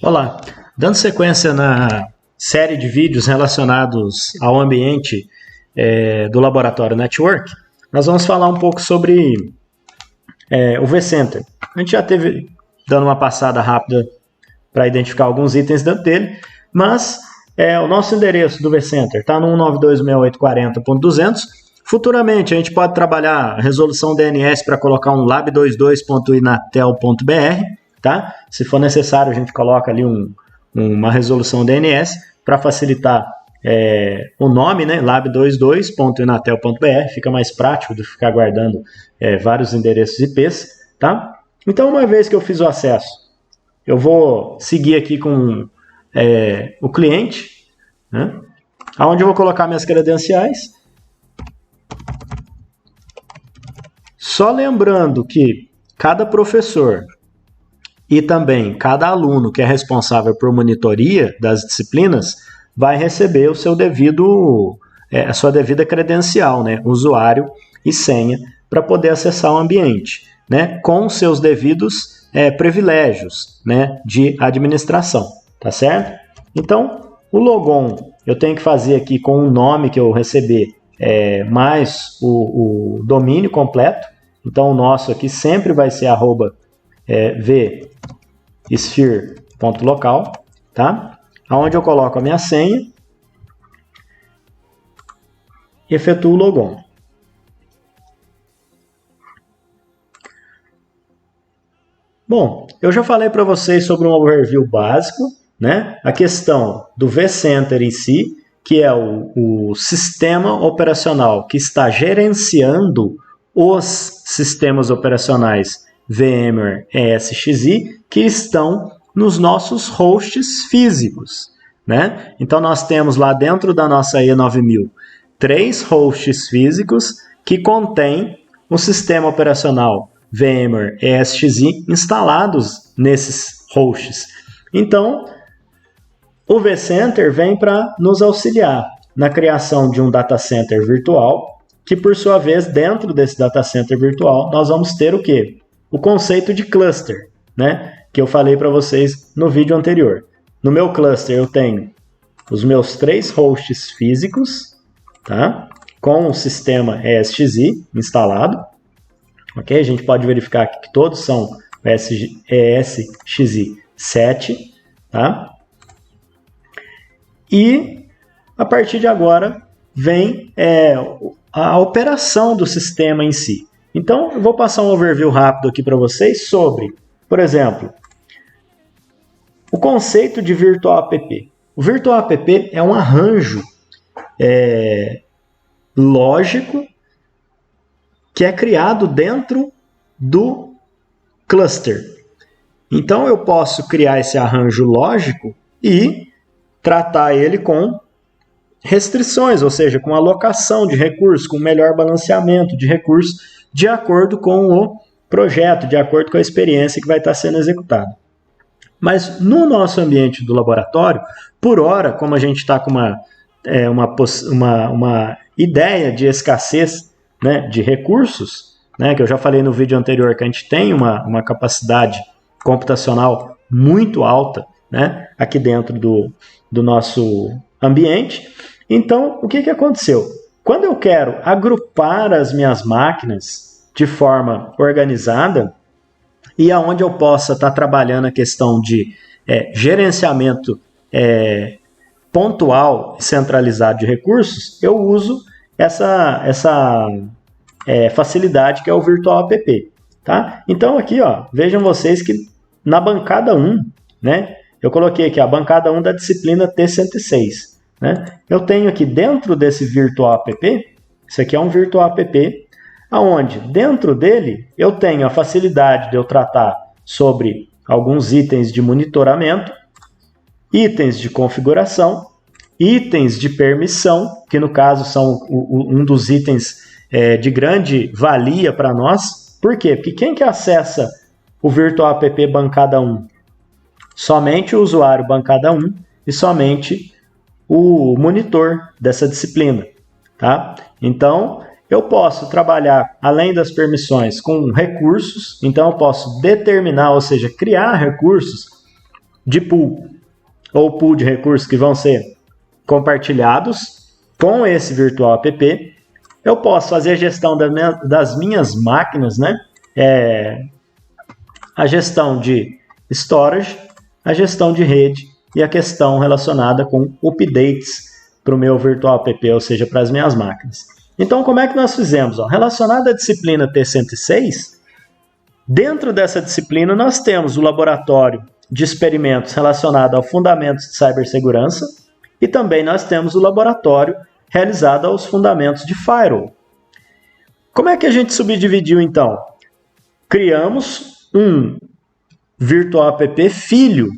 Olá, dando sequência na série de vídeos relacionados ao ambiente do Laboratório Network, nós vamos falar um pouco sobre o vCenter. A gente já teve dando uma passada rápida para identificar alguns itens dentro dele, mas o nosso endereço do vCenter está no 192.6840.200. Futuramente a gente pode trabalhar a resolução DNS para colocar um lab22.inatel.br, tá? Se for necessário a gente coloca ali uma resolução DNS para facilitar o nome, né? lab22.inatel.br, fica mais prático do que ficar guardando vários endereços IPs, tá? Então, uma vez que eu fiz o acesso, eu vou seguir aqui com o cliente, né? Onde eu vou colocar minhas credenciais. Só lembrando que cada professor e também cada aluno que é responsável por monitoria das disciplinas vai receber o seu a sua devida credencial, né? Usuário e senha, para poder acessar o ambiente, né? Com os seus devidos privilégios, né? De administração, tá certo? Então, o logon eu tenho que fazer aqui com o nome que eu receber mais o domínio completo. Então, o nosso aqui sempre vai ser @vsphere.local, tá? Onde eu coloco a minha senha e efetuo o logon. Bom, eu já falei para vocês sobre um overview básico, né? A questão do vCenter em si, que é o sistema operacional que está gerenciando os sistemas operacionais VMware ESXi que estão nos nossos hosts físicos, né? Então, nós temos lá dentro da nossa E9000 3 hosts físicos que contêm o sistema operacional VMware ESXi instalados nesses hosts. Então, o vCenter vem para nos auxiliar na criação de um data center virtual, que por sua vez, dentro desse data center virtual, nós vamos ter o quê? O conceito de cluster, né? Que eu falei para vocês no vídeo anterior. No meu cluster eu tenho os meus 3 hosts físicos, tá? Com o sistema ESXi instalado. Ok? A gente pode verificar aqui que todos são ESXi 7, tá? E a partir de agora vem a operação do sistema em si. Então, eu vou passar um overview rápido aqui para vocês sobre, por exemplo, o conceito de Virtual App. O Virtual App é um arranjo lógico que é criado dentro do cluster. Então, eu posso criar esse arranjo lógico e tratar ele com restrições, ou seja, com alocação de recursos, com melhor balanceamento de recursos, de acordo com o projeto, de acordo com a experiência que vai estar sendo executada. Mas no nosso ambiente do laboratório, por hora, como a gente está com uma ideia de escassez, né, de recursos, né, que eu já falei no vídeo anterior que a gente tem uma capacidade computacional muito alta, né, aqui dentro do nosso ambiente. Então, o que aconteceu? Quando eu quero agrupar as minhas máquinas de forma organizada e aonde eu possa estar trabalhando a questão de gerenciamento pontual e centralizado de recursos, eu uso essa facilidade que é o Virtual App. Tá? Então, aqui, ó, vejam vocês que na bancada 1, né, eu coloquei aqui a bancada 1 da disciplina T106. Né? Eu tenho aqui dentro desse Virtual App, isso aqui é um Virtual App, onde dentro dele eu tenho a facilidade de eu tratar sobre alguns itens de monitoramento, itens de configuração, itens de permissão, que no caso são um dos itens de grande valia para nós. Por quê? Porque quem que acessa o Virtual App bancada 1? Somente o usuário bancada 1 e somente o monitor dessa disciplina, tá? Então, eu posso trabalhar, além das permissões, com recursos. Então, eu posso determinar, ou seja, criar recursos de pool ou pool de recursos que vão ser compartilhados com esse virtual app, eu posso fazer a gestão das minhas máquinas, né? A gestão de storage, a gestão de rede e a questão relacionada com updates para o meu virtual app, ou seja, para as minhas máquinas. Então, como é que nós fizemos? Relacionado à disciplina T106, dentro dessa disciplina nós temos o laboratório de experimentos relacionado ao fundamentos de cibersegurança e também nós temos o laboratório realizado aos fundamentos de firewall. Como é que a gente subdividiu então? Criamos um virtual app filho,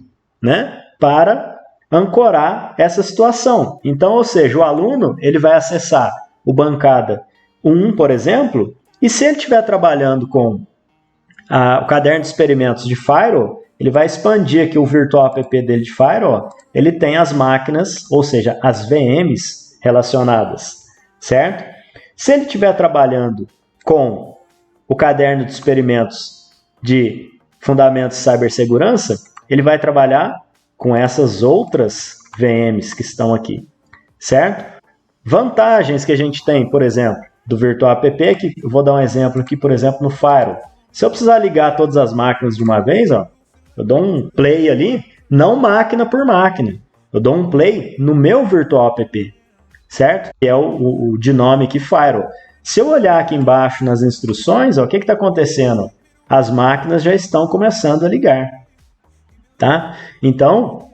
né, para ancorar essa situação. Então, ou seja, o aluno ele vai acessar o bancada 1, por exemplo, e se ele estiver trabalhando com o caderno de experimentos de firewall, ele vai expandir aqui o virtual app dele de firewall, ele tem as máquinas, ou seja, as VMs relacionadas, certo? Se ele estiver trabalhando com o caderno de experimentos de fundamentos de cibersegurança, ele vai trabalhar com essas outras VMs que estão aqui, certo? Vantagens que a gente tem, por exemplo, do virtual app, que eu vou dar um exemplo aqui, por exemplo, no firewall. Se eu precisar ligar todas as máquinas de uma vez, eu dou um play ali, não máquina por máquina. Eu dou um play no meu virtual app, certo? Que é o de nome aqui, firewall. Se eu olhar aqui embaixo nas instruções, o que está acontecendo? As máquinas já estão começando a ligar, tá? Então,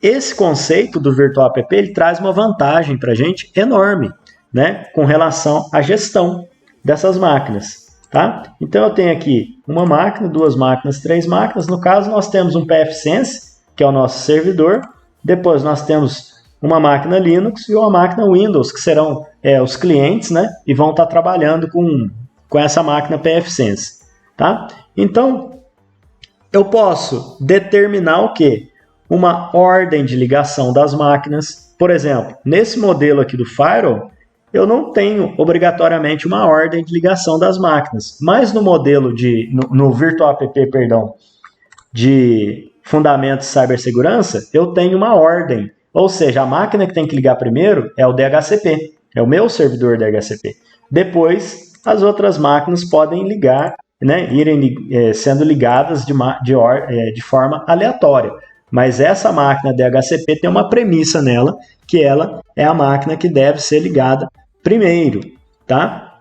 esse conceito do virtual app, ele traz uma vantagem para a gente enorme, né? Com relação à gestão dessas máquinas, tá? Então, eu tenho aqui uma máquina, duas máquinas, três máquinas. No caso, nós temos um pfSense, que é o nosso servidor. Depois, nós temos uma máquina Linux e uma máquina Windows, que serão os clientes, né? E vão estar trabalhando com essa máquina pfSense, tá? Então, eu posso determinar o quê? Uma ordem de ligação das máquinas. Por exemplo, nesse modelo aqui do firewall, eu não tenho obrigatoriamente uma ordem de ligação das máquinas, mas no modelo no virtual app, perdão, de fundamentos de cibersegurança, eu tenho uma ordem. Ou seja, a máquina que tem que ligar primeiro é o DHCP, é o meu servidor DHCP. Depois, as outras máquinas podem ligar, né, irem sendo ligadas de forma aleatória. Mas essa máquina DHCP tem uma premissa nela, que ela é a máquina que deve ser ligada primeiro, tá?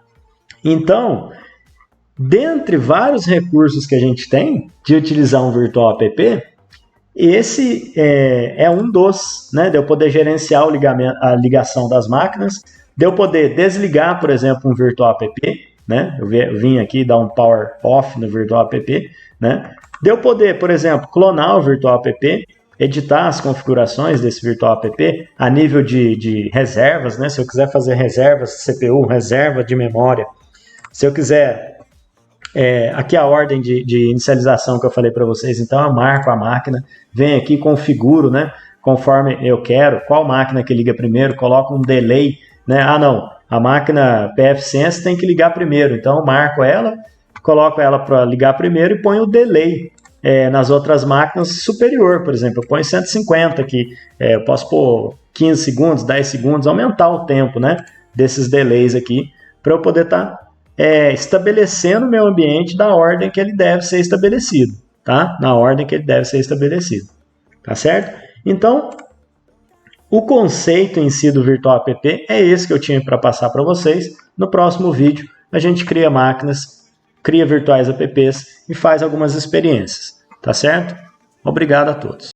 Então, dentre vários recursos que a gente tem de utilizar um virtual app, esse é um dos, né, de eu poder gerenciar a ligação das máquinas, de eu poder desligar, por exemplo, um virtual app, né? Eu vim aqui dar um power off no virtual app, né? De eu poder, por exemplo, clonar o virtual app, editar as configurações desse virtual app a nível de reservas, né? Se eu quiser fazer reservas de CPU, reserva de memória, se eu quiser, aqui a ordem de inicialização que eu falei para vocês, então eu marco a máquina, venho aqui, configuro, né? Conforme eu quero, qual máquina que liga primeiro, coloco um delay, né? Ah, não, a máquina pfSense tem que ligar primeiro, então eu marco ela, coloco ela para ligar primeiro e ponho o delay nas outras máquinas superior, por exemplo, eu ponho 150 aqui, eu posso pôr 15 segundos, 10 segundos, aumentar o tempo, né, desses delays aqui, para eu poder estar estabelecendo o meu ambiente da ordem que ele deve ser estabelecido, tá? Na ordem que ele deve ser estabelecido, tá certo? Então, o conceito em si do virtual app é esse que eu tinha para passar para vocês. No próximo vídeo, a gente cria máquinas, cria virtuais apps e faz algumas experiências, tá certo? Obrigado a todos.